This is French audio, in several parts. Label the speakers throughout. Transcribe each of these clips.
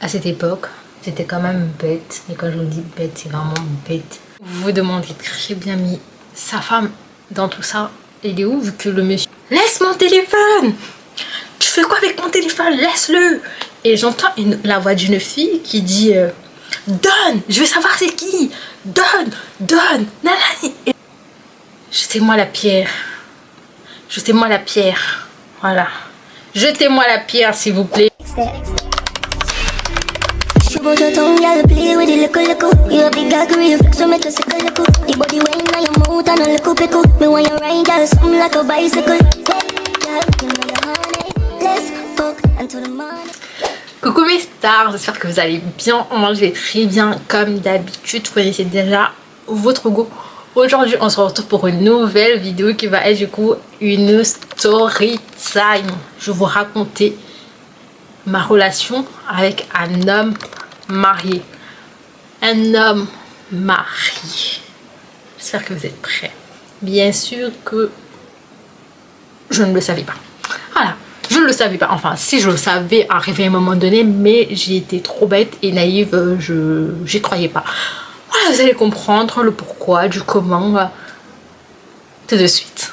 Speaker 1: à cette époque, j'étais quand même bête. Et quand je vous dis bête, c'est vraiment bête. Vous vous demandez très bien, mais sa femme, dans tout ça, il est où vu que le monsieur... Laisse mon téléphone! Tu fais quoi avec mon téléphone? Laisse-le! Et j'entends la voix d'une fille qui dit donne! Je veux savoir c'est qui! Donne! Donne! Nanani! Jetez-moi la pierre. Jetez-moi la pierre. Voilà. Jetez-moi la pierre, s'il vous plaît. Coucou mes stars, j'espère que vous allez bien. Moi je vais très bien comme d'habitude. Vous connaissez déjà votre goût. Aujourd'hui on se retrouve pour une nouvelle vidéo qui va être du coup une story time. Je vais vous raconter ma relation avec un homme marié. Un homme marié. J'espère que vous êtes prêts. Bien sûr que je ne le savais pas. Voilà. Je ne le savais pas, enfin si je le savais arrivé à un moment donné, mais j'ai été trop bête et naïve, j'y croyais pas. Voilà, vous allez comprendre le pourquoi, du comment, tout de suite.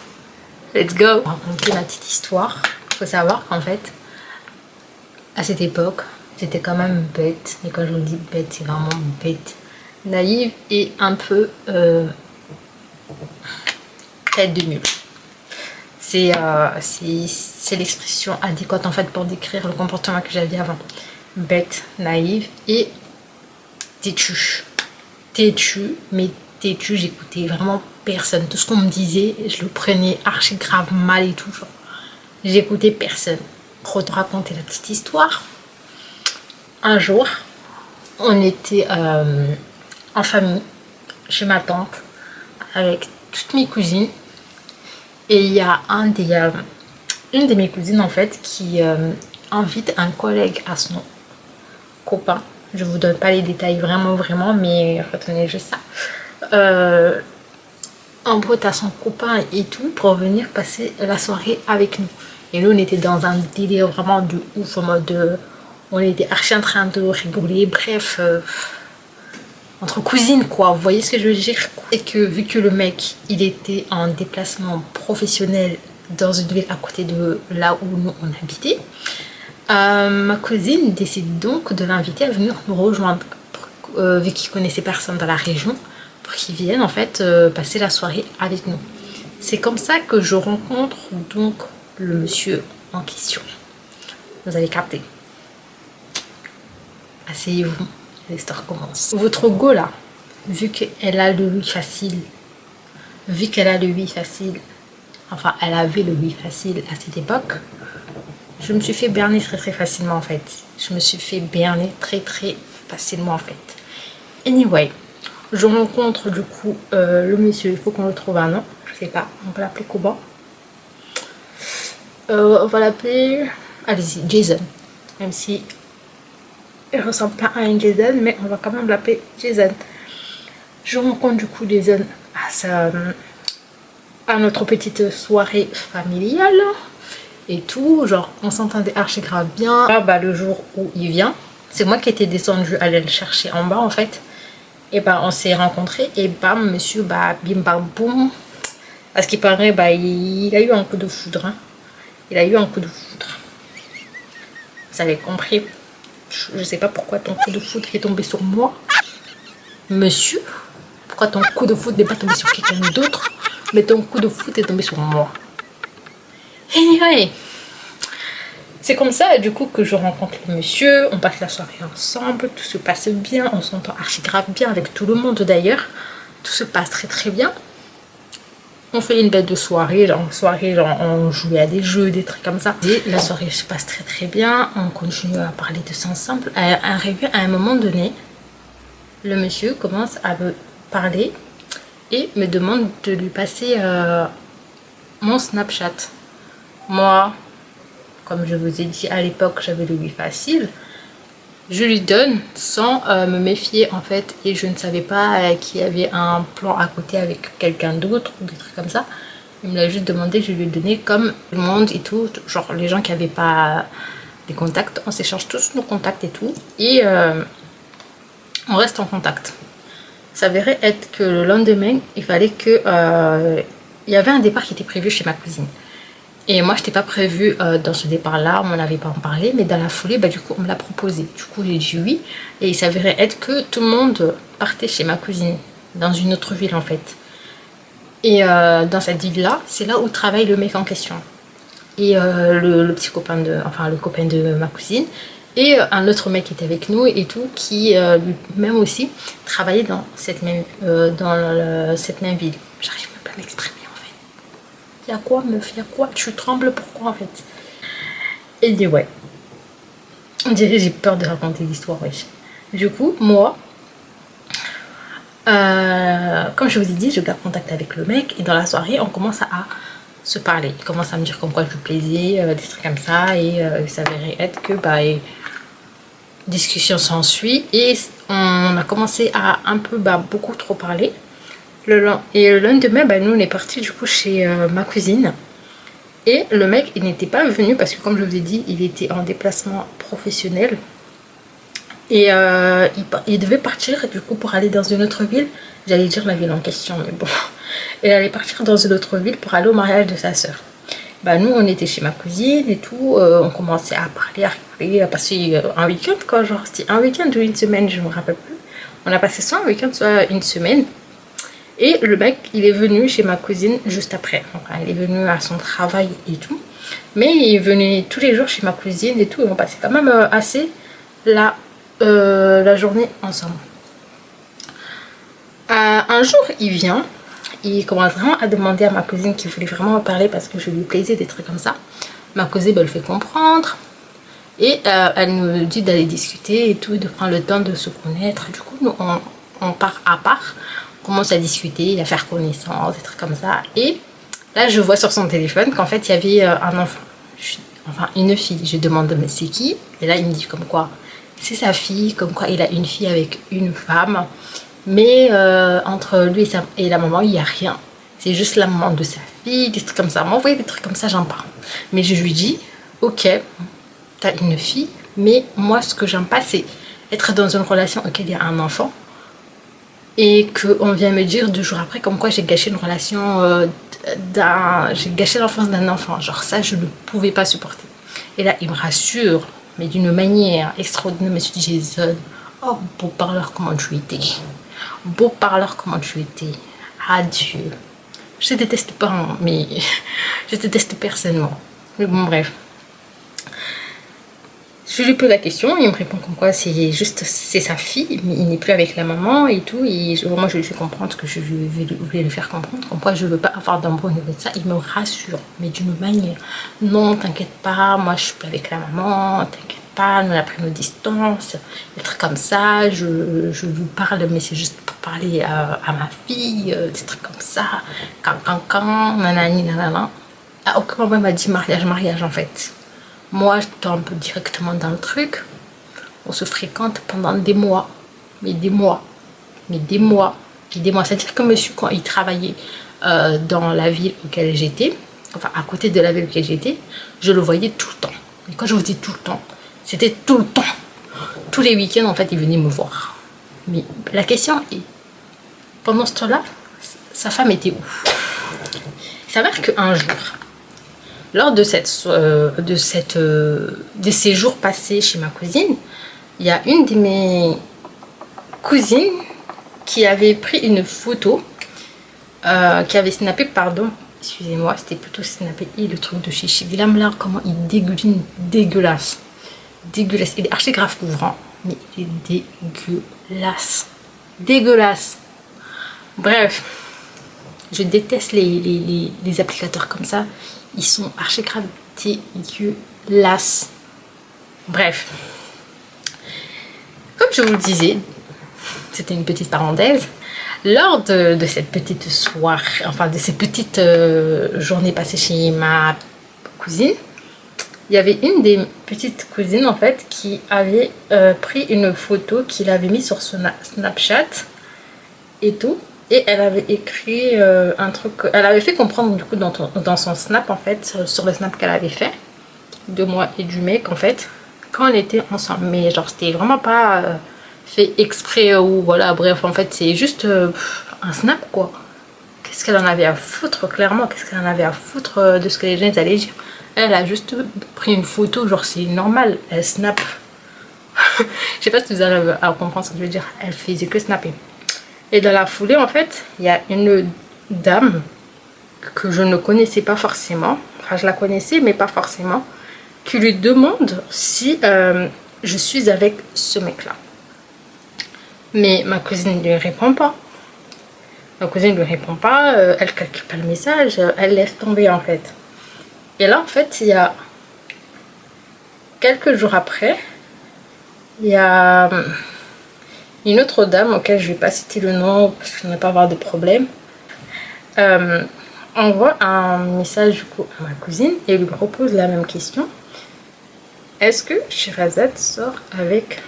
Speaker 1: Let's go. Je vais raconter ma petite histoire. Il faut savoir qu'en fait, à cette époque, j'étais quand même bête, et quand je vous dis bête, c'est vraiment bête, naïve et un peu tête de mule. C'est l'expression adéquate en fait pour décrire le comportement que j'avais avant. Bête, naïve et têtue. Têtue, mais têtue, j'écoutais vraiment personne. Tout ce qu'on me disait, je le prenais archi grave mal et tout. J'écoutais personne. Pour te raconter la petite histoire, un jour, on était en famille chez ma tante avec toutes mes cousines. Et il y a une de mes cousines en fait qui invite un collègue à son copain. Je vous donne pas les détails vraiment, mais retenez juste ça. En gros, à son copain et tout pour venir passer la soirée avec nous. Et nous, on était dans un délire vraiment de ouf, en mode on était archi en train de rigoler, bref. Entre cousines quoi, vous voyez ce que je veux dire? Et que vu que le mec il était en déplacement professionnel dans une ville à côté de là où nous on habitait, ma cousine décide donc de l'inviter à venir nous rejoindre vu qu'il connaissait personne dans la région pour qu'il vienne en fait passer la soirée avec nous. C'est comme ça que je rencontre donc le monsieur en question. Vous avez capté. Asseyez-vous. L'histoire commence. Votre go là, vu qu'elle a le oui facile, enfin elle avait le oui facile à cette époque, je me suis fait berner très facilement en fait. Je me suis fait berner très facilement en fait. Anyway, je rencontre du coup le monsieur, il faut qu'on le trouve un nom, je sais pas, on va l'appeler comment, on va l'appeler, allez-y, Jason, même si il ressemble pas à un Jason, mais on va quand même l'appeler Jason. Je rencontre du coup Jason à notre petite soirée familiale et tout. Genre, on s'entendait archi grave bien. Là, bah, le jour où il vient, c'est moi qui étais descendue aller le chercher en bas en fait. Et bah, on s'est rencontrés et bam, monsieur, bah, bim bam boum. À ce qui paraît, bah, il a eu un coup de foudre. Hein. Il a eu un coup de foudre. Vous avez compris? Je sais pas pourquoi ton coup de foudre est tombé sur moi, monsieur. Pourquoi ton coup de foudre n'est pas tombé sur quelqu'un d'autre, mais ton coup de foudre est tombé sur moi. Anyway, c'est comme ça du coup que je rencontre le monsieur. On passe la soirée ensemble, tout se passe bien, on s'entend archi grave bien avec tout le monde d'ailleurs. Tout se passe très bien. On fait une bête de soirée, genre on jouait à des jeux, des trucs comme ça. Et la soirée se passe très bien, on continue à parler de ça ensemble. Arrivé à un moment donné, le monsieur commence à me parler et me demande de lui passer mon Snapchat. Moi, comme je vous ai dit à l'époque, j'avais le Wi facile. Je lui donne sans me méfier en fait, et je ne savais pas qu'il y avait un plan à côté avec quelqu'un d'autre ou des trucs comme ça. Il me l'a juste demandé, je lui ai donné comme le monde et tout, genre les gens qui n'avaient pas des contacts, on s'échange tous nos contacts et tout, et on reste en contact. Ça s'avérait être que le lendemain, il fallait que... il y avait un départ qui était prévu chez ma cousine. Et moi, je n'étais pas prévue dans ce départ-là, on m'en avait pas en parlé, mais dans la foulée, bah, du coup, on me l'a proposé. Du coup, j'ai dit oui. Et il s'avérait être que tout le monde partait chez ma cousine, dans une autre ville en fait. Et dans cette ville-là, c'est là où travaille le mec en question. Et le petit copain de... Enfin, le copain de ma cousine. Et un autre mec qui était avec nous et tout, qui lui-même aussi travaillait dans cette même, cette même ville. J'arrive même pas à m'exprimer. Y'a quoi meuf, y'a quoi? Tu trembles pourquoi en fait? Et il dit ouais. On dirait j'ai peur de raconter l'histoire, wesh. Du coup, moi, comme je vous ai dit, je garde contact avec le mec et dans la soirée, on commence à se parler. Il commence à me dire comme quoi je lui plaisais, des trucs comme ça, et il s'avérait être que bah, discussion s'ensuit et on a commencé à un peu beaucoup trop parler. Et le lendemain, nous on est parti du coup chez ma cousine. Et le mec, il n'était pas venu parce que comme je vous ai dit, il était en déplacement professionnel. Et il devait partir du coup pour aller dans une autre ville. J'allais dire la ville en question, mais bon. Il allait partir dans une autre ville pour aller au mariage de sa soeur. Nous, on était chez ma cousine et tout. On commençait à parler, à rigoler, à passer un week-end quoi. Genre, c'était un week-end ou une semaine, je me rappelle plus. On a passé soit un week-end, soit une semaine. Et le mec, il est venu chez ma cousine juste après. Enfin, il est venu à son travail et tout. Mais il venait tous les jours chez ma cousine et tout. Et on passait quand même assez la journée ensemble. Un jour, il vient. Il commence vraiment à demander à ma cousine qu'il voulait vraiment me parler parce que je lui plaisais, des trucs comme ça. Ma cousine, elle le fait comprendre. Et elle nous dit d'aller discuter et tout, de prendre le temps de se connaître. Du coup, nous, on part à part. Commence à discuter, à faire connaissance, des trucs comme ça. Et là, je vois sur son téléphone qu'en fait, il y avait un enfant. Enfin, une fille. Je demande, mais c'est qui? Et là, il me dit comme quoi c'est sa fille, comme quoi il a une fille avec une femme. Mais entre lui et la maman, il n'y a rien. C'est juste la maman de sa fille, des trucs comme ça. Moi, vous voyez, des trucs comme ça, j'en parle. Mais je lui dis, ok, t'as une fille, mais moi, ce que j'aime pas, c'est être dans une relation auquel il y a un enfant. Et qu'on vient me dire 2 jours après comme quoi j'ai gâché une relation j'ai gâché l'enfance d'un enfant. Genre ça, je ne pouvais pas supporter. Et là, il me rassure, mais d'une manière extraordinaire. Je me suis dit, Jason, oh, beau parleur, comment tu étais. Beau parleur, comment tu étais. Adieu. Je te déteste pas, hein, mais je te déteste personnellement. Mais bon, bref. Je lui pose la question, il me répond comme quoi c'est juste c'est sa fille, mais il n'est plus avec la maman et tout. Et moi je lui fais comprendre ce que je voulais lui faire comprendre, comme quoi je ne veux pas avoir d'embrouille au niveau de ça. Il me rassure, mais d'une manière. Non, t'inquiète pas, moi je suis plus avec la maman, t'inquiète pas, nous on a pris nos distances, des trucs comme ça. Je lui parle, mais c'est juste pour parler à ma fille, des trucs comme ça. Nanani, nanana. À aucun moment il m'a dit mariage en fait. Moi, je tombe directement dans le truc. On se fréquente pendant des mois. Mais des mois. Mais des mois. Et des mois. C'est-à-dire que monsieur, quand il travaillait dans la ville auquel j'étais, enfin à côté de la ville auquel j'étais, je le voyais tout le temps. Et quand je vous dis tout le temps, c'était tout le temps. Tous les week-ends, en fait, il venait me voir. Mais la question est, pendant ce temps-là, sa femme était où? Il s'avère qu'un jour, lors de des séjours passés chez ma cousine, il y a une de mes cousines qui avait pris une photo, qui avait snappé, pardon, excusez-moi, c'était plutôt snappé, et le truc de Chichi Glam là, comment il dégouline, dégueulasse, dégueulasse, il est archi grave couvrant, mais il est dégueulasse, dégueulasse, bref, je déteste les applicateurs comme ça. Ils sont archi grave dégueulasses. Bref. Comme je vous le disais, c'était une petite parenthèse. Lors de cette petite soirée, enfin de ces petites journées passées chez ma cousine, il y avait une des petites cousines en fait qui avait pris une photo qu'il avait mis sur son Snapchat et tout. Et elle avait écrit un truc, elle avait fait comprendre du coup dans son snap en fait, sur le snap qu'elle avait fait, de moi et du mec en fait, quand on était ensemble. Mais genre, c'était vraiment pas fait exprès ou voilà, bref, en fait, c'est juste un snap, quoi. Qu'est-ce qu'elle en avait à foutre, clairement? Qu'est-ce qu'elle en avait à foutre de ce que les gens allaient dire? Elle a juste pris une photo, genre, c'est normal, elle snap. Je sais pas si vous arrivez à comprendre ce que je veux dire. Elle faisait que snapper. Et dans la foulée, en fait, il y a une dame que je ne connaissais pas forcément. Enfin, je la connaissais, mais pas forcément. Qui lui demande si je suis avec ce mec-là. Mais ma cousine ne lui répond pas. Ma cousine ne lui répond pas. Elle calcule pas le message. Elle laisse tomber, en fait. Et là, en fait, il y a quelques jours après, il y a une autre dame auquel je ne vais pas citer le nom parce que je ne vais pas avoir de problème. Envoie un message du coup à ma cousine et lui propose la même question. Est-ce que Sherazade sort avec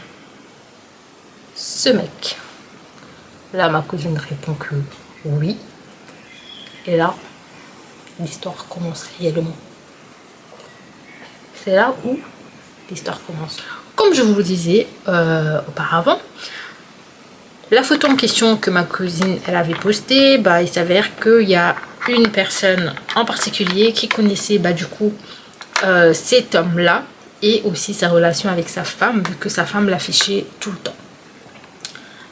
Speaker 1: ce mec? Là, ma cousine répond que oui. Et là, l'histoire commence réellement. C'est là où l'histoire commence. Comme je vous le disais auparavant, la photo en question que ma cousine elle avait postée, bah, il s'avère qu'il y a une personne en particulier qui connaissait bah, du coup cet homme-là et aussi sa relation avec sa femme, vu que sa femme l'affichait tout le temps.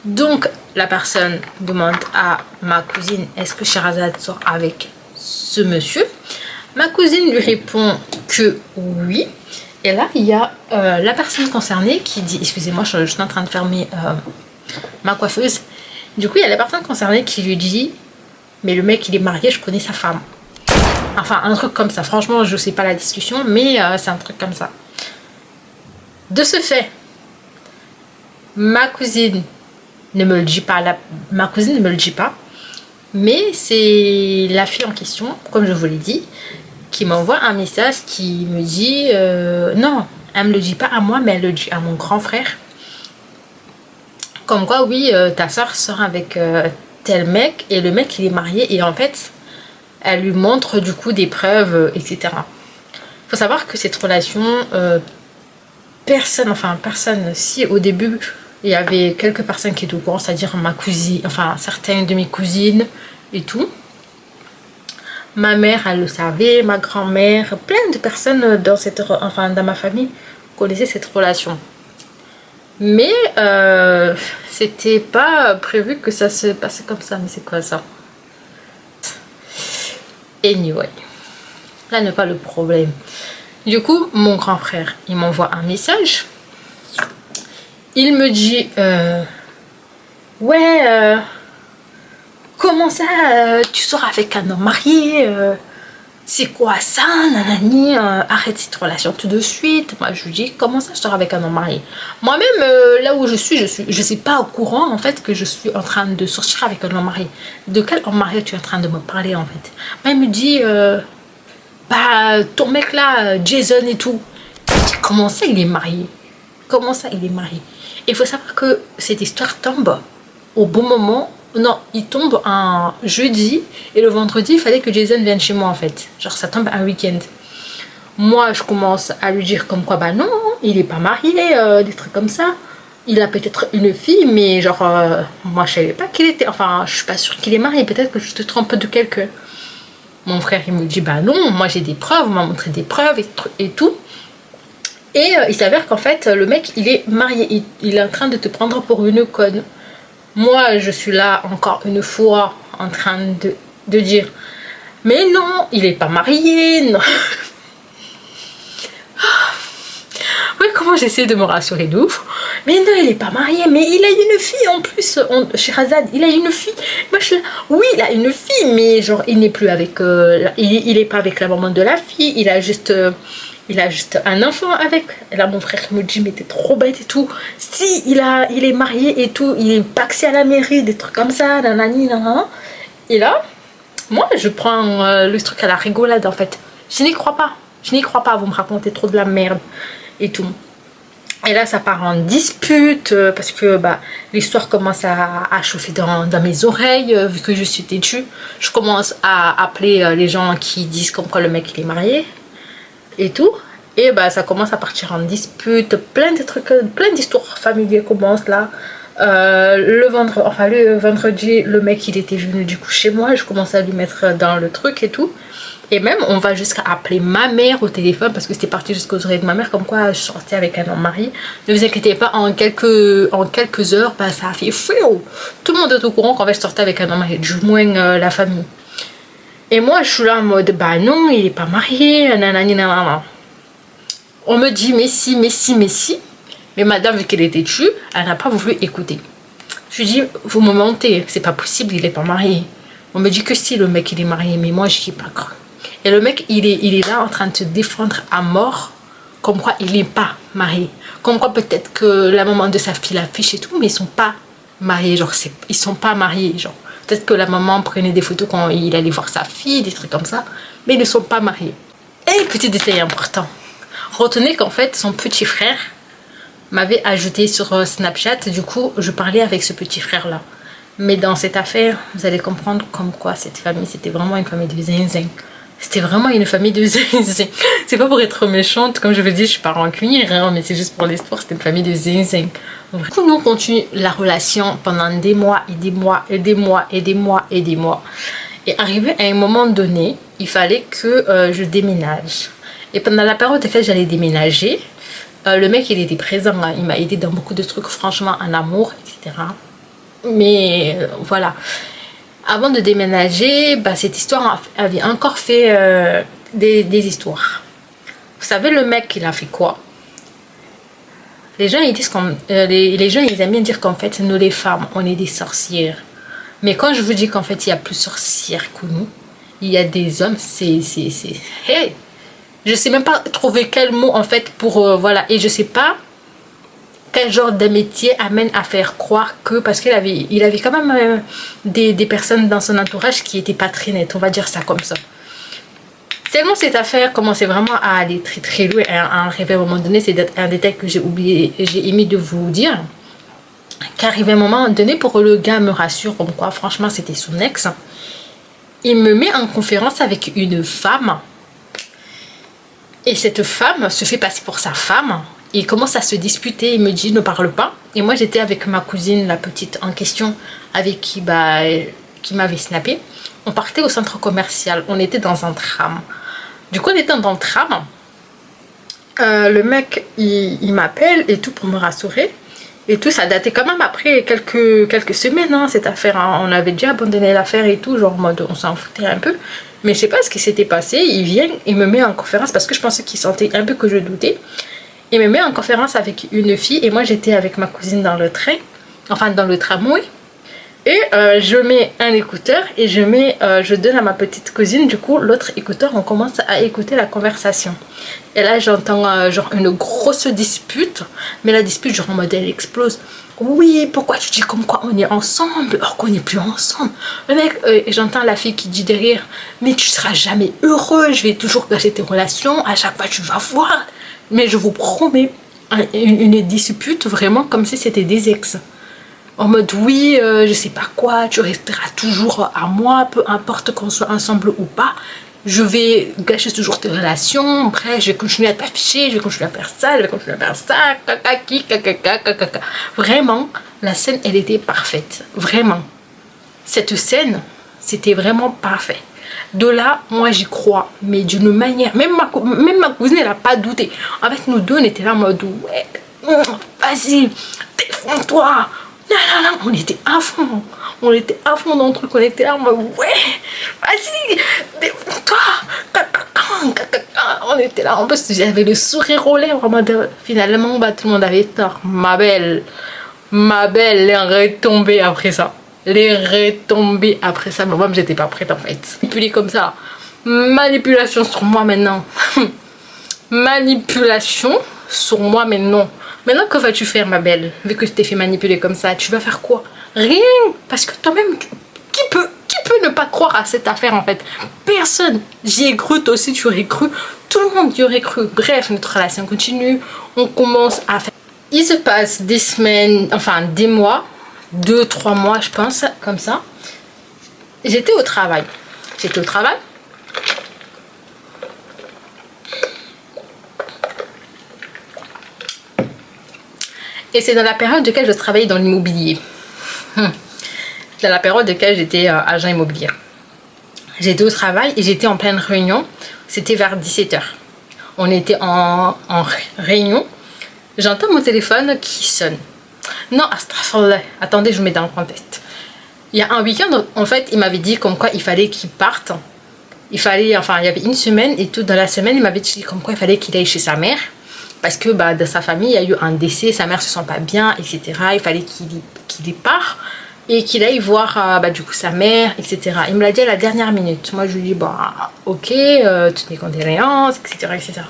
Speaker 1: Donc la personne demande à ma cousine, est-ce que Sherazade sort avec ce monsieur? Ma cousine lui répond que oui. Et là, il y a la personne concernée qui dit, excusez-moi, je suis en train de fermer ma coiffeuse. Du coup, il y a la personne concernée qui lui dit, mais le mec, il est marié, je connais sa femme. Enfin, un truc comme ça. Franchement, je sais pas la discussion, mais c'est un truc comme ça. De ce fait, ma cousine ne me le dit pas. Ma cousine ne me le dit pas. Mais c'est la fille en question, comme je vous l'ai dit, qui m'envoie un message qui me dit non, elle me le dit pas à moi, mais elle le dit à mon grand frère. Comme quoi, oui, ta soeur sort avec tel mec et le mec il est marié et en fait, elle lui montre du coup des preuves, etc. Faut savoir que cette relation, personne, si au début il y avait quelques personnes qui étaient au courant, c'est-à-dire ma cousine, enfin certaines de mes cousines et tout. Ma mère, elle le savait, ma grand-mère, plein de personnes dans ma famille connaissaient cette relation. Mais c'était pas prévu que ça se passait comme ça. Mais c'est quoi ça? Anyway, là n'est pas le problème. Du coup, mon grand frère, il m'envoie un message. Il me dit ouais, comment ça tu sors avec un homme marié, c'est quoi ça, nanani, arrête cette relation tout de suite. Moi je lui dis, comment ça je sors avec un homme marié? Moi-même là où je suis pas au courant en fait que je suis en train de sortir avec un homme marié. De quel homme marié tu es en train de me parler en fait? Moi il me dit bah ton mec là, Jason et tout. Comment ça il est marié? Comment ça il est marié? Il faut savoir que cette histoire tombe au bon moment. Non, il tombe un jeudi et le vendredi, il fallait que Jason vienne chez moi en fait. Genre ça tombe un week-end. Moi, je commence à lui dire comme quoi, bah non, il est pas marié, des trucs comme ça. Il a peut-être une fille, mais genre, moi je savais pas qu'il était, enfin, je suis pas sûre qu'il est marié. Peut-être que je te trompe de quelqu'un. Mon frère, il me dit, bah non, moi j'ai des preuves, on m'a montré des preuves et tout. Et il s'avère qu'en fait, le mec, il est marié. Il est en train de te prendre pour une conne. Moi, je suis là encore une fois en train de dire mais non, il est pas marié. Non. Oui, comment j'essaie de me rassurer de ouf. Mais non, il est pas marié, mais il a une fille en plus. Sherazade, il a une fille. Moi, oui, il a une fille, mais genre, il n'est plus avec. Il est pas avec la maman de la fille. Il a juste un enfant avec. Et là, mon frère me dit, mais t'es trop bête et tout. Si, il est marié et tout. Il est paxé à la mairie, des trucs comme ça. Nanani, nanana. Et là, moi, je prends le truc à la rigolade, en fait. Je n'y crois pas. Je n'y crois pas. Vous me racontez trop de la merde et tout. Et là, ça part en dispute parce que bah, l'histoire commence à chauffer dans mes oreilles vu que je suis têtue. Je commence à appeler les gens qui disent comme quoi le mec il est marié et tout. Et bah ça commence à partir en dispute, plein de trucs, plein d'histoires familières commencent là. Le vendredi, le mec il était venu du coup chez moi, je commençais à lui mettre dans le truc et tout. Et même on va jusqu'à appeler ma mère au téléphone parce que c'était parti jusqu'aux oreilles de ma mère comme quoi je sortais avec un homme marié. Ne vous inquiétez pas, en quelques heures, bah, ça a fait fou. Tout le monde est au courant qu'en fait je sortais avec un homme marié, du moins la famille. Et moi je suis là en mode bah non, il est pas marié, nanani nanana. On me dit mais si, mais si, mais si. Mais madame, vu qu'elle était tue, elle n'a pas voulu écouter. Je lui dis, vous me mentez, c'est pas possible, il est pas marié. On me dit que si, le mec il est marié, mais moi je n'y ai pas cru. Et le mec il est là en train de se défendre à mort, comme quoi il n'est pas marié. Comme quoi peut-être que la maman de sa fille l'affiche et tout, mais ils sont pas mariés, genre ils sont pas mariés, genre. Peut-être que la maman prenait des photos quand il allait voir sa fille, des trucs comme ça, mais ils ne sont pas mariés. Et petit détail important, retenez qu'en fait son petit frère m'avait ajouté sur Snapchat, du coup je parlais avec ce petit frère là. Mais dans cette affaire, vous allez comprendre comme quoi cette famille, c'était vraiment une famille de zinzin. C'était vraiment une famille de zinzin. C'est pas pour être méchante, comme je vous dis, je suis pas rancunière, hein, mais c'est juste pour l'histoire, c'était une famille de zinzin. Du coup, nous on continue la relation pendant des mois et des mois et des mois et des mois et des mois. Et arrivé à un moment donné, il fallait que je déménage. Et pendant la période à laquelle j'allais déménager, le mec il était présent, hein. Il m'a aidé dans beaucoup de trucs, franchement, en amour, etc. Mais voilà. Avant de déménager, bah, cette histoire avait encore fait des histoires. Vous savez, le mec, il a fait quoi? Les gens, ils disent les gens, ils aiment bien dire qu'en fait, nous les femmes, on est des sorcières. Mais quand je vous dis qu'en fait, il y a plus sorcières que nous, il y a des hommes, hey! Je sais même pas trouver quel mot en fait pour... voilà, et je sais pas quel genre de métier amène à faire croire que... Parce qu'il avait quand même des personnes dans son entourage qui étaient pas très nettes, on va dire ça comme ça. Tellement cette affaire commençait vraiment à aller très très loin, à arriver à un moment donné, c'est un détail que j'ai oublié, j'ai omis de vous dire. Qu'arrivé à un moment donné, pour que le gars me rassure, comme quoi franchement c'était son ex, il me met en conférence avec une femme. Et cette femme se fait passer pour sa femme. Il commence à se disputer, il me dit ne parle pas. Et moi j'étais avec ma cousine, la petite en question, avec qui m'avait snappé. On partait au centre commercial, on était dans un tram. Du coup on était dans le tram. Le mec il m'appelle et tout pour me rassurer. Et tout, ça datait quand même après quelques semaines, hein, cette affaire. Hein. On avait déjà abandonné l'affaire et tout, genre en mode on s'en foutait un peu. Mais je sais pas ce qui s'était passé. Il vient, il me met en conférence parce que je pensais qu'il sentait un peu que je doutais. Il me met en conférence avec une fille et moi j'étais avec ma cousine dans le train, enfin dans le tramway. Et je mets un écouteur et je donne à ma petite cousine, du coup l'autre écouteur, on commence à écouter la conversation. Et là j'entends genre une grosse dispute, mais la dispute genre en mode elle explose. Oui, pourquoi tu dis comme quoi on est ensemble alors qu'on n'est plus ensemble? Le mec, et j'entends la fille qui dit derrière, mais tu seras jamais heureux, je vais toujours gâcher tes relations, à chaque fois tu vas voir. Mais je vous promets, une dispute vraiment comme si c'était des ex. En mode oui, je sais pas quoi, tu resteras toujours à moi, peu importe qu'on soit ensemble ou pas. Je vais gâcher toujours tes relations, après je vais continuer à t'afficher, je vais continuer à faire ça, je vais continuer à faire ça, kakaki. Vraiment, la scène, elle était parfaite. Vraiment. Cette scène, c'était vraiment parfait. De là, moi j'y crois, mais d'une manière, même ma cousine, elle a pas douté. En fait, nous deux, on était là en mode ouais, vas-y, défends-toi. Non, on était à fond. On était à fond dans le truc. On était là en mode ouais, vas-y, défends-toi. On était là. En plus, j'avais le sourire aux lèvres en mode finalement, bah, tout le monde avait tort. Ma belle, elle est retombée après ça. Les retombées après ça. Mais moi, j'étais pas prête en fait. Manipulée comme ça. Manipulation sur moi maintenant. Manipulation sur moi maintenant. Maintenant, que vas-tu faire, ma belle? Vu que je t'ai fait manipuler comme ça, tu vas faire quoi? Rien. Parce que toi-même, qui peut ne pas croire à cette affaire, en fait? Personne. J'y ai cru, toi aussi, tu aurais cru. Tout le monde y aurait cru. Bref, notre relation continue. On commence à faire... Il se passe des semaines, enfin, des mois. 2-3 mois, je pense, comme ça. J'étais au travail. Et c'est dans la période de laquelle je travaillais dans l'immobilier. Dans la période de laquelle j'étais agent immobilier. J'étais au travail et j'étais en pleine réunion. C'était vers 17 h. On était en réunion. J'entends mon téléphone qui sonne. Non, astaghfirullah. Attendez, je vous mets dans le contexte. Il y a un week-end, en fait, il m'avait dit comme quoi il fallait qu'il parte. Il fallait, enfin, il y avait une semaine et tout dans la semaine, il m'avait dit comme quoi il fallait qu'il aille chez sa mère. Parce que bah, dans sa famille, il y a eu un décès, sa mère se sent pas bien, etc. Il fallait qu'il y parte et qu'il aille voir bah, du coup sa mère, etc. Il me l'a dit à la dernière minute. Moi, je lui dis, bah, ok, toutes mes condoléances, etc., etc.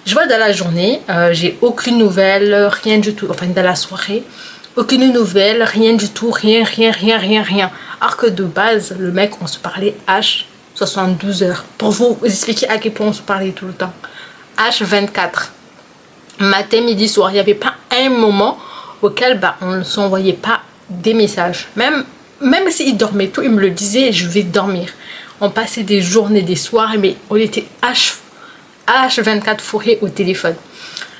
Speaker 1: Je vois dans la journée, j'ai aucune nouvelle, rien du tout. Enfin, dans la soirée, aucune nouvelle, rien du tout, rien. Alors que de base, le mec, on se parlait H72 heures. Pour vous expliquer à quel point on se parlait tout le temps. H24. Matin, midi, soir. Il n'y avait pas un moment auquel bah, on ne s'envoyait pas des messages. Même s'il dormait tout, il me le disait, je vais dormir. On passait des journées, des soirs, mais on était H24 fourré au téléphone.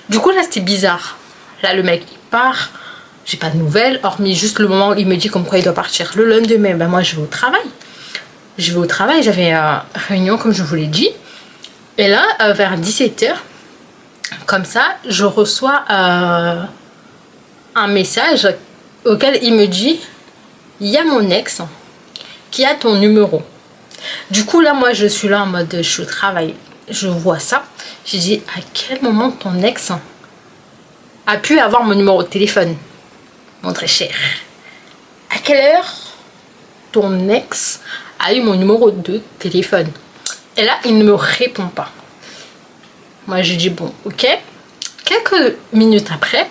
Speaker 1: Du coup, là, c'était bizarre. Là, le mec, il part. J'ai pas de nouvelles, hormis juste le moment où il me dit comme quoi il doit partir. Le lendemain, ben moi, je vais au travail. J'avais réunion, comme je vous l'ai dit. Et là, vers 17 h, comme ça, je reçois un message auquel il me dit, il y a mon ex qui a ton numéro. Du coup, là, moi, je suis là en mode, je suis au travail. Je vois ça. J'ai dit, à quel moment ton ex a pu avoir mon numéro de téléphone, mon très cher? À quelle heure ton ex a eu mon numéro de téléphone? Et là, il ne me répond pas. Moi, je dis, bon, ok. Quelques minutes après,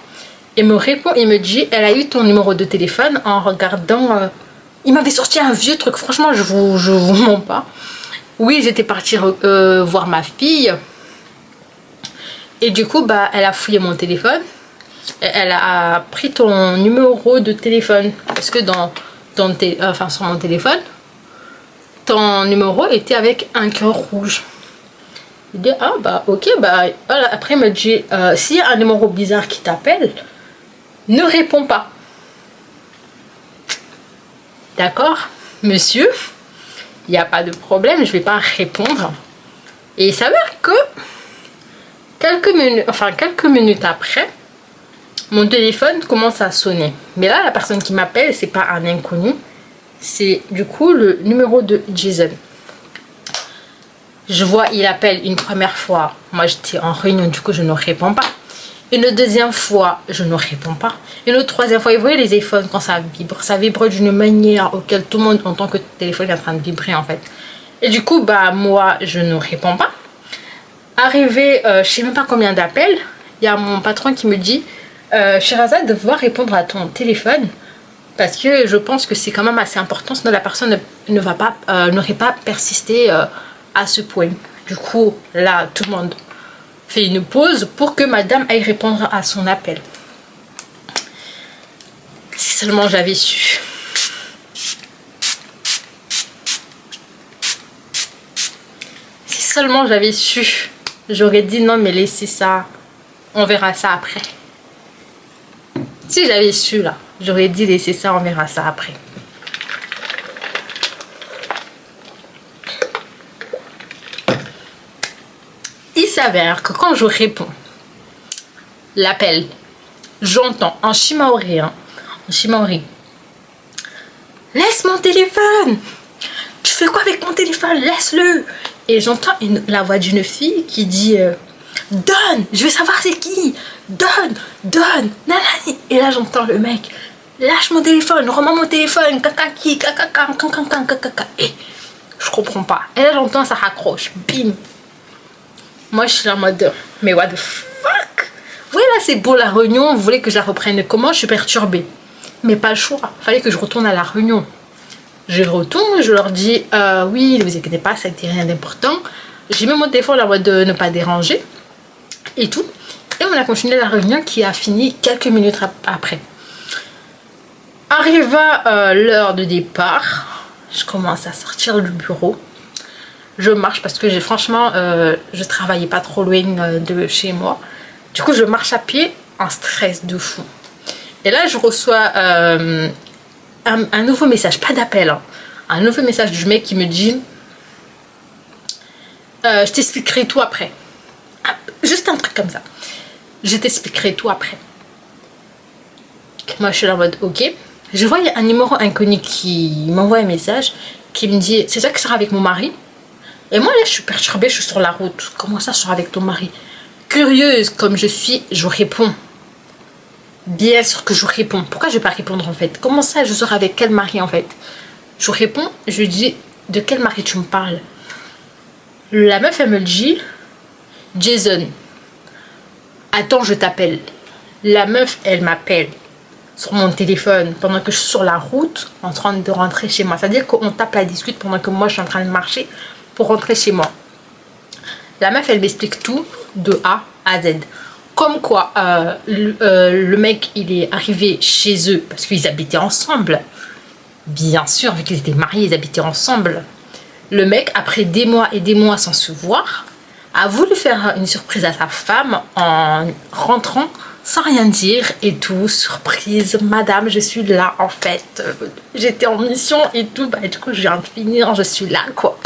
Speaker 1: il me répond, il me dit, elle a eu ton numéro de téléphone en regardant... il m'avait sorti un vieux truc, franchement, je vous mens pas. Oui, j'étais partie voir ma fille. Et du coup, bah, elle a fouillé mon téléphone. Et elle a pris ton numéro de téléphone. Parce que sur mon téléphone, ton numéro était avec un cœur rouge. Il dit, ah bah ok, bah voilà. Après il me dit, s'il y a un numéro bizarre qui t'appelle, ne réponds pas. D'accord, monsieur, il n'y a pas de problème, je vais pas répondre. Et il s'avère que quelques minutes après, mon téléphone commence à sonner. Mais là, la personne qui m'appelle, c'est pas un inconnu, c'est du coup le numéro de Jason. Je vois, il appelle une première fois. Moi, j'étais en réunion, du coup, je ne réponds pas. Une deuxième fois, je ne réponds pas. Une troisième fois, vous voyez les iPhones quand ça vibre d'une manière auquel tout le monde entend que le téléphone est en train de vibrer, en fait. Et du coup, bah, moi, je ne réponds pas. Arrivé, je sais même pas combien d'appels, il y a mon patron qui me dit, Sherazade, de devoir répondre à ton téléphone. Parce que je pense que c'est quand même assez important, sinon la personne n'aurait pas persisté à ce point. Du coup, là, tout le monde fait une pause pour que madame aille répondre à son appel. Si seulement j'avais su. Si seulement j'avais su. J'aurais dit non, mais laissez ça. On verra ça après. Si j'avais su là, j'aurais dit laissez ça, on verra ça après. Il s'avère que quand je réponds l'appel, j'entends en shimaori, laisse mon téléphone, tu fais quoi avec mon téléphone, laisse-le. Et j'entends la voix d'une fille qui dit donne, je veux savoir c'est qui, donne, nanani. Et là j'entends le mec, lâche mon téléphone, rends-moi mon téléphone, kakaki, kakaka. Et je comprends pas. Et là j'entends ça raccroche, bim. Moi je suis là en mode, mais what the fuck. Oui là c'est beau la réunion, vous voulez que je la reprenne comment? Je suis perturbée. Mais pas le choix, fallait que je retourne à la réunion. Je retourne, je leur dis, oui ne vous inquiétez pas, ça n'était rien d'important. J'ai mis mon téléphone en mode de ne pas déranger. Et tout. Et on a continué la réunion qui a fini quelques minutes après. Arriva l'heure de départ, je commence à sortir du bureau. Je marche parce que franchement, je travaillais pas trop loin de chez moi. Du coup, je marche à pied en stress de fou. Et là, je reçois un nouveau message, pas d'appel, hein, un nouveau message du mec qui me dit je t'expliquerai tout après. Juste un truc comme ça. Je t'expliquerai tout après. Moi, je suis là en mode ok. Je vois, il y a un numéro inconnu qui m'envoie un message qui me dit c'est toi qui sors avec mon mari? Et moi, là, je suis perturbée, je suis sur la route. Comment ça, je sors avec ton mari? Curieuse comme je suis, je réponds. Bien sûr que je réponds. Pourquoi je vais pas répondre en fait? Comment ça, je sors avec quel mari en fait? Je réponds, je lui dis de quel mari tu me parles? La meuf, elle me dit Jason, attends, je t'appelle. La meuf, elle m'appelle sur mon téléphone pendant que je suis sur la route en train de rentrer chez moi. C'est-à-dire qu'on tape la discute pendant que moi je suis en train de marcher pour rentrer chez moi. La meuf, elle m'explique tout de A à Z. Comme quoi, le mec, il est arrivé chez eux parce qu'ils habitaient ensemble. Bien sûr, vu qu'ils étaient mariés, ils habitaient ensemble. Le mec, après des mois et des mois sans se voir, a voulu faire une surprise à sa femme en rentrant sans rien dire et tout. Surprise, madame, je suis là en fait. J'étais en mission et tout. Bah, du coup, je viens de finir, je suis là quoi.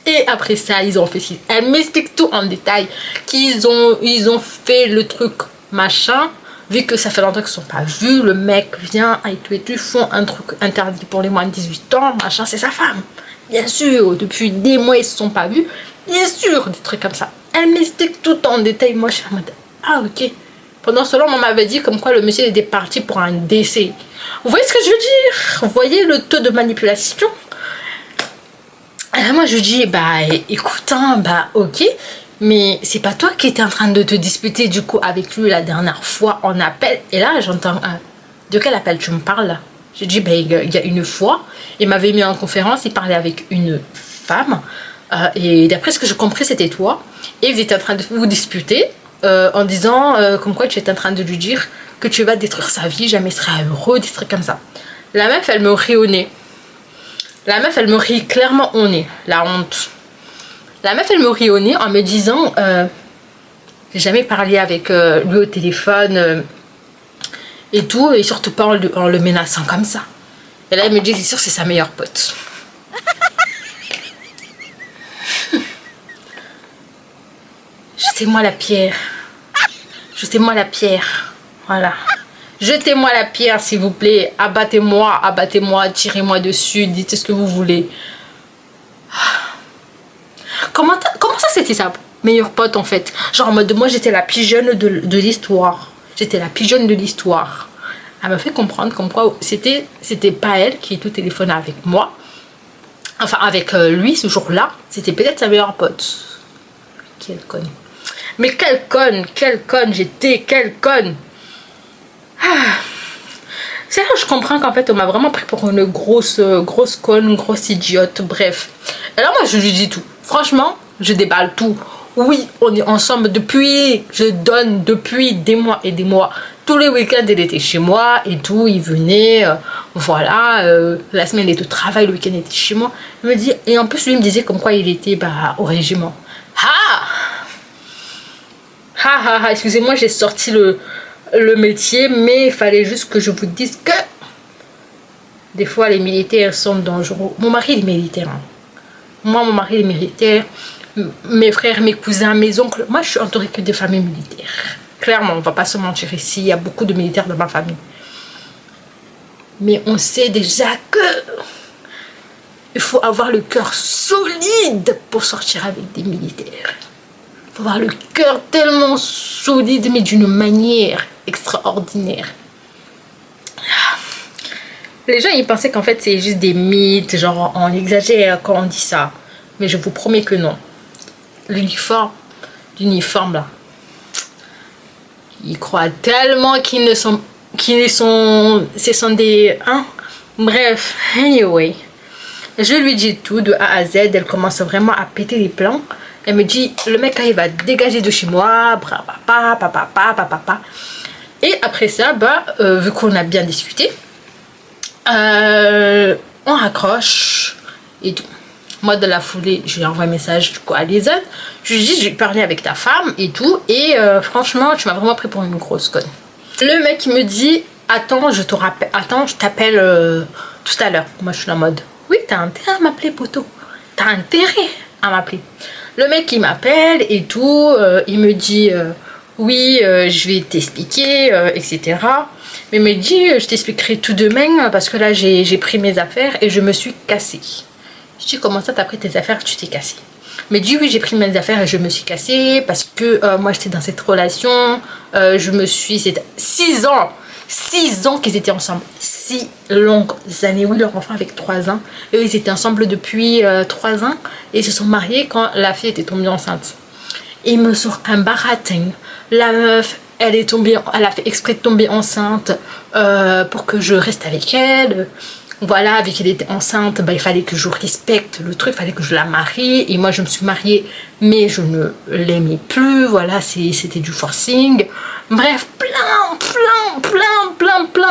Speaker 1: Et après ça, ils ont fait ci. Elle m'explique tout en détail. Qu'ils ont fait le truc machin. Vu que ça fait longtemps qu'ils ne sont pas vus, le mec vient et tout, ils font un truc interdit pour les moins de 18 ans, machin, c'est sa femme. Bien sûr, depuis des mois, ils ne se sont pas vus. Bien sûr, des trucs comme ça. Elle m'explique tout en détail. Moi, je suis en mode, ah ok. Pendant ce temps, on m'avait dit comme quoi le monsieur était parti pour un décès. Vous voyez ce que je veux dire? Vous voyez le taux de manipulation? Moi, je dis, bah écoute, hein, bah ok. Mais c'est pas toi qui étais en train de te disputer du coup avec lui la dernière fois en appel. Et là, j'entends, de quel appel tu me parles? Je dis, ben, il y a une fois, il m'avait mis en conférence, il parlait avec une femme. Et d'après ce que je compris, c'était toi. Et vous étiez en train de vous disputer en disant, comme quoi tu étais en train de lui dire que tu vas détruire sa vie, jamais il sera heureux, des trucs comme ça. La meuf, elle me rit au nez. La meuf, elle me rit clairement au nez. La honte. La meuf, elle me rit au nez en me disant j'ai jamais parlé avec lui au téléphone et tout, et surtout pas en le menaçant comme ça. Et là, elle me dit c'est sûr, c'est sa meilleure pote. Jetez-moi la pierre. Jetez-moi la pierre. Voilà. Jetez-moi la pierre, s'il vous plaît. Abattez-moi, tirez-moi dessus, dites ce que vous voulez. Comment ça c'était sa meilleure pote en fait? Genre en mode moi j'étais la pigeonne de l'histoire. J'étais la pigeonne de l'histoire. Elle m'a fait comprendre comme quoi c'était pas elle qui tout téléphonait avec moi. Enfin avec lui ce jour-là. C'était peut-être sa meilleure pote. Quelle conne. Mais quelle conne j'étais, quelle conne. C'est là que je comprends qu'en fait on m'a vraiment pris pour une grosse conne, une grosse idiote, bref. Alors moi je lui dis tout. Franchement, je déballe tout. Oui, on est ensemble depuis, je donne depuis des mois et des mois. Tous les week-ends, il était chez moi et tout, il venait, voilà, la semaine il était au travail, le week-end il était chez moi. Il me dit, et en plus lui il me disait comme quoi il était au régiment. Excusez-moi, j'ai sorti le métier, mais il fallait juste que je vous dise que des fois les militaires sont dangereux. Mon mari il est militaire. Hein. Moi, mon mari est militaire. Mes frères, mes cousins, mes oncles. Moi, je suis entourée que des familles militaires. Clairement, on ne va pas se mentir ici. Il y a beaucoup de militaires dans ma famille. Mais on sait déjà que il faut avoir le cœur solide pour sortir avec des militaires. Il faut avoir le cœur tellement solide, mais d'une manière extraordinaire. Les gens, ils pensaient qu'en fait, c'est juste des mythes, genre on exagère quand on dit ça. Mais je vous promets que non. L'uniforme là, ils croient tellement ce sont des... Hein? Bref, anyway. Je lui dis tout de A à Z, elle commence vraiment à péter les plans. Elle me dit, le mec il va dégager de chez moi, papa. Et après ça, vu qu'on a bien discuté, on raccroche et tout. Moi, de la foulée, je lui ai envoyé un message du coup à Lisanne. Je lui ai dit, j'ai parlé avec ta femme et tout. Et franchement, tu m'as vraiment pris pour une grosse conne. Le mec, il me dit, attends, je te rappelle, attends, je t'appelle tout à l'heure. Moi, je suis en mode, oui, t'as intérêt à m'appeler, poteau. T'as intérêt à m'appeler. Le mec, il m'appelle et tout. Il me dit, oui, je vais t'expliquer, etc. Mais il me dit, je t'expliquerai tout demain parce que là, j'ai pris mes affaires et je me suis cassée. Je dis, comment ça, t'as pris tes affaires, tu t'es cassée? Mais dit oui, j'ai pris mes affaires et je me suis cassée parce que moi j'étais dans cette relation, je me suis, c'était 6 ans qu'ils étaient ensemble, 6 longues années. Oui, leur enfant avec 3 ans, et ils étaient ensemble depuis 3 ans et ils se sont mariés quand la fille était tombée enceinte. Et il me sort un baratin. La meuf, elle a fait exprès de tomber enceinte pour que je reste avec elle. Voilà, vu qu'elle était enceinte, bah, il fallait que je respecte le truc, il fallait que je la marie. Et moi, je me suis mariée, mais je ne l'aimais plus. Voilà, c'était du forcing. Bref, plein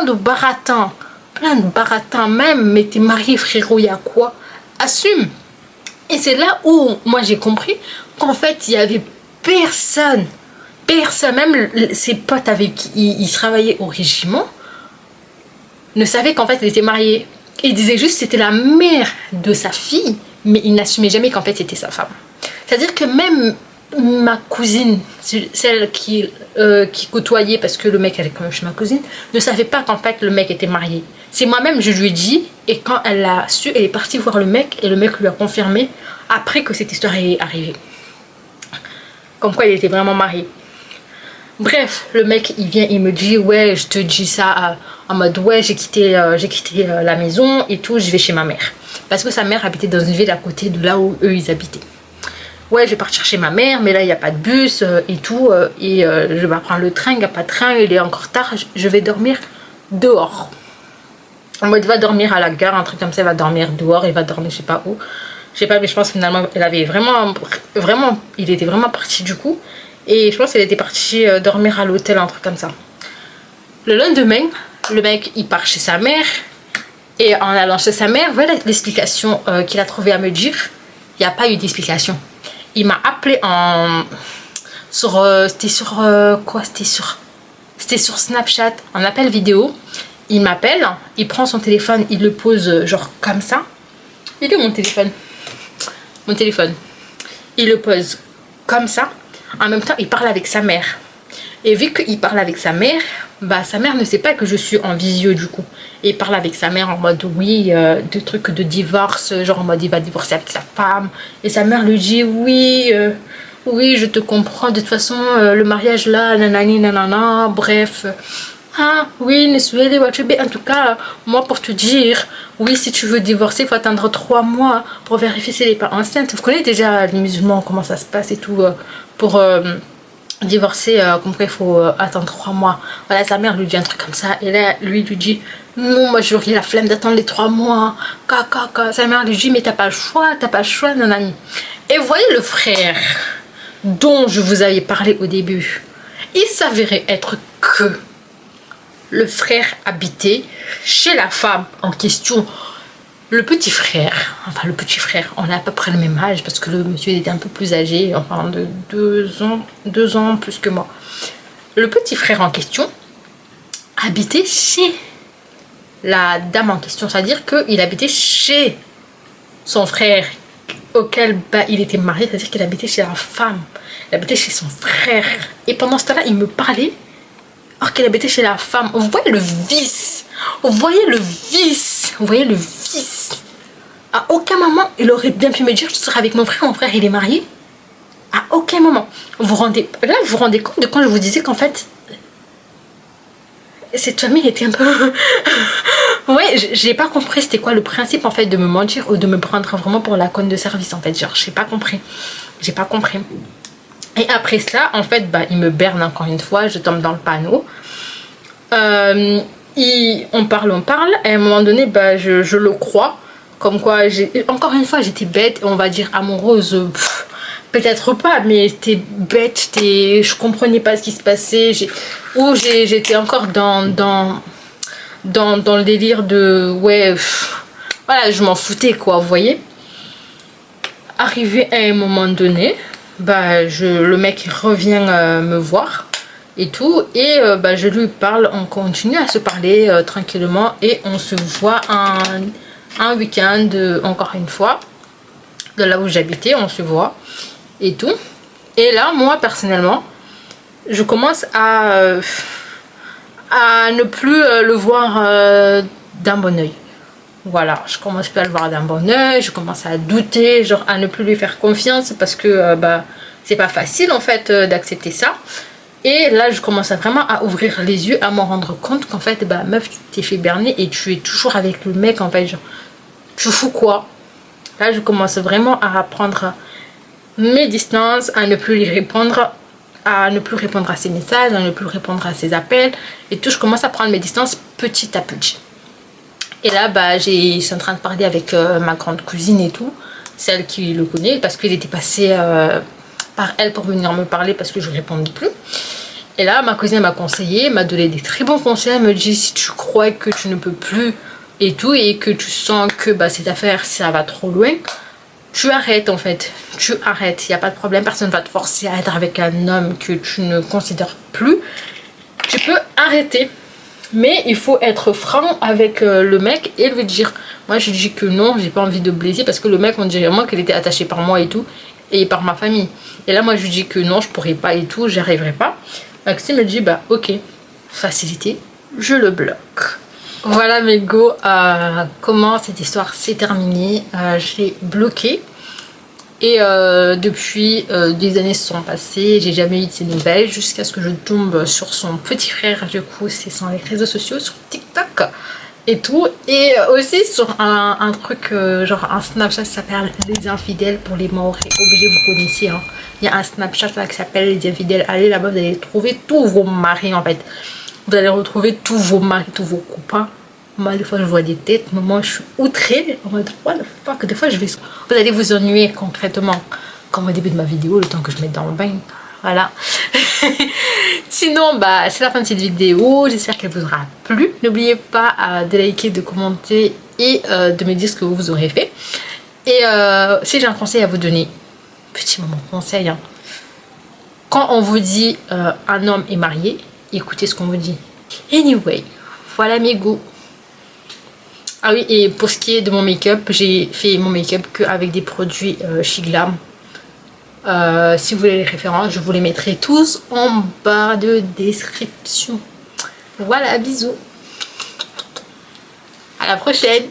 Speaker 1: de baratins. Plein de baratins même. Mais t'es marié, frérot, il y a quoi? Assume. Et c'est là où moi, j'ai compris qu'en fait, il y avait personne. Même ses potes avec qui il travaillait au régiment ne savait qu'en fait elle était mariée. Il disait juste que c'était la mère de sa fille, mais il n'assumait jamais qu'en fait c'était sa femme. C'est-à-dire que même ma cousine, celle qui côtoyait, parce que le mec elle est quand même chez ma cousine, ne savait pas qu'en fait le mec était marié. C'est moi-même, je lui ai dit, et quand elle l'a su, elle est partie voir le mec, et le mec lui a confirmé après que cette histoire est arrivée. Comme quoi il était vraiment marié. Bref, le mec il vient, il me dit ouais, je te dis ça en mode ouais, j'ai quitté la maison et tout, je vais chez ma mère parce que sa mère habitait dans une ville à côté de là où eux ils habitaient. Ouais, je vais partir chez ma mère, mais là il n'y a pas de bus et tout, je vais prendre le train, il n'y a pas de train, il est encore tard, je vais dormir dehors. En mode va dormir à la gare, un truc comme ça, il va dormir dehors, il va dormir je sais pas où, je sais pas, mais je pense finalement elle avait vraiment, il était vraiment parti du coup. Et je pense qu'elle était partie dormir à l'hôtel, un truc comme ça. Le lendemain, le mec, il part chez sa mère. Et en allant chez sa mère, voilà l'explication qu'il a trouvé à me dire. Il n'y a pas eu d'explication. Il m'a appelé c'était sur Snapchat, en appel vidéo. Il m'appelle, il prend son téléphone, il le pose genre comme ça. Il est où mon téléphone? Mon téléphone. Il le pose comme ça. En même temps, il parle avec sa mère. Et vu qu'il parle avec sa mère, bah sa mère ne sait pas que je suis en visio du coup. Et il parle avec sa mère en mode oui, de trucs de divorce, genre en mode il va divorcer avec sa femme. Et sa mère lui dit oui, oui, je te comprends. De toute façon, le mariage là, nanani, nanana, bref. Ah oui, Nesuele Wachebe. En tout cas, moi pour te dire, oui, si tu veux divorcer, il faut attendre 3 mois pour vérifier si elle n'est pas enceinte. Vous connaissez déjà les musulmans, comment ça se passe et tout, pour divorcer, comme quoi il faut attendre 3 mois. Voilà, sa mère lui dit un truc comme ça. Et là, lui dit, non, moi j'aurais la flemme d'attendre les 3 mois. Sa mère lui dit, mais t'as pas le choix, nanani. Et vous voyez le frère dont je vous avais parlé au début, il s'avérait être que le frère habitait chez la femme en question. Le petit frère, on a à peu près le même âge parce que le monsieur était un peu plus âgé, enfin de 2 ans plus que moi. Le petit frère en question habitait chez la dame en question, c'est-à-dire qu'il habitait chez son frère auquel il était marié, c'est-à-dire qu'il habitait chez la femme, il habitait chez son frère. Et pendant ce temps-là, il me parlait alors qu'il habitait chez la femme. Vous voyez le vice, À aucun moment, il aurait bien pu me dire je serai avec mon frère il est marié. À aucun moment. Vous vous rendez compte de quand je vous disais qu'en fait, cette famille était un peu... Ouais, j'ai pas compris c'était quoi le principe en fait de me mentir ou de me prendre vraiment pour la conne de service en fait. Genre, j'ai pas compris. Et après ça, en fait, bah, il me berne encore une fois, je tombe dans le panneau. On parle, et à un moment donné, bah, je le crois. Comme quoi, encore une fois, j'étais bête, on va dire amoureuse, peut-être pas, mais j'étais bête, je comprenais pas ce qui se passait. J'étais encore dans le délire de, ouais, voilà, je m'en foutais, quoi, vous voyez. Arrivé à un moment donné, bah, le mec revient me voir et tout. Et bah, je lui parle, on continue à se parler tranquillement. Et on se voit un week-end, encore une fois, de là où j'habitais, on se voit et tout. Et là, moi, personnellement, je commence à ne plus le voir d'un bon oeil. Voilà, je commence plus à le voir d'un bon oeil, je commence à douter, genre à ne plus lui faire confiance parce que bah, c'est pas facile en fait d'accepter ça. Et là, je commence vraiment à ouvrir les yeux, à m'en rendre compte qu'en fait, bah meuf, tu t'es fait berner et tu es toujours avec le mec en fait, genre, tu fous quoi? Là, je commence vraiment à prendre mes distances, à ne plus lui répondre, à ne plus répondre à ses messages, à ne plus répondre à ses appels et tout. Je commence à prendre mes distances petit à petit. Et là, bah, je suis en train de parler avec ma grande cousine et tout, celle qui le connaît, parce qu'il était passé par elle pour venir me parler parce que je ne répondais plus. Et là, ma cousine m'a conseillé, m'a donné des très bons conseils. Elle me dit, si tu crois que tu ne peux plus et tout, et que tu sens que bah, cette affaire, ça va trop loin, tu arrêtes en fait. Tu arrêtes, il n'y a pas de problème. Personne ne va te forcer à être avec un homme que tu ne considères plus. Tu peux arrêter. Mais il faut être franc avec le mec et lui dire. Moi je dis que non, j'ai pas envie de blesser parce que le mec on dirait moi qu'il était attaché par moi et tout et par ma famille. Et là moi je lui dis que non, je pourrais pas et tout, j'y arriverai pas. Maxime me dit bah ok, facilité, je le bloque. Voilà mes go, comment cette histoire s'est terminée. Je l'ai bloqué. Et depuis, des années se sont passées, j'ai jamais eu de ses nouvelles jusqu'à ce que je tombe sur son petit frère, du coup c'est sur les réseaux sociaux, sur TikTok et tout. Et aussi sur un truc, genre un Snapchat qui s'appelle Les Infidèles pour les morts et obligés, vous connaissez. Hein. Il y a un Snapchat là qui s'appelle Les Infidèles, allez là-bas, vous allez trouver tous vos maris en fait. Vous allez retrouver tous vos maris, tous vos copains. Moi, des fois, je vois des têtes, mais moi, je suis outrée. En mode, what the fuck? Des fois, je vais... Vous allez vous ennuyer concrètement, comme au début de ma vidéo, le temps que je mette dans le bain. Voilà. Sinon, bah, c'est la fin de cette vidéo. J'espère qu'elle vous aura plu. N'oubliez pas de liker, de commenter et de me dire ce que vous aurez fait. Et si j'ai un conseil à vous donner, petit moment conseil, hein. Quand on vous dit un homme est marié, écoutez ce qu'on vous dit. Anyway, voilà mes goûts. Ah oui, et pour ce qui est de mon make-up, j'ai fait mon make-up qu'avec des produits chez Glam. Si vous voulez les références, je vous les mettrai tous en barre de description. Voilà, bisous. À la prochaine.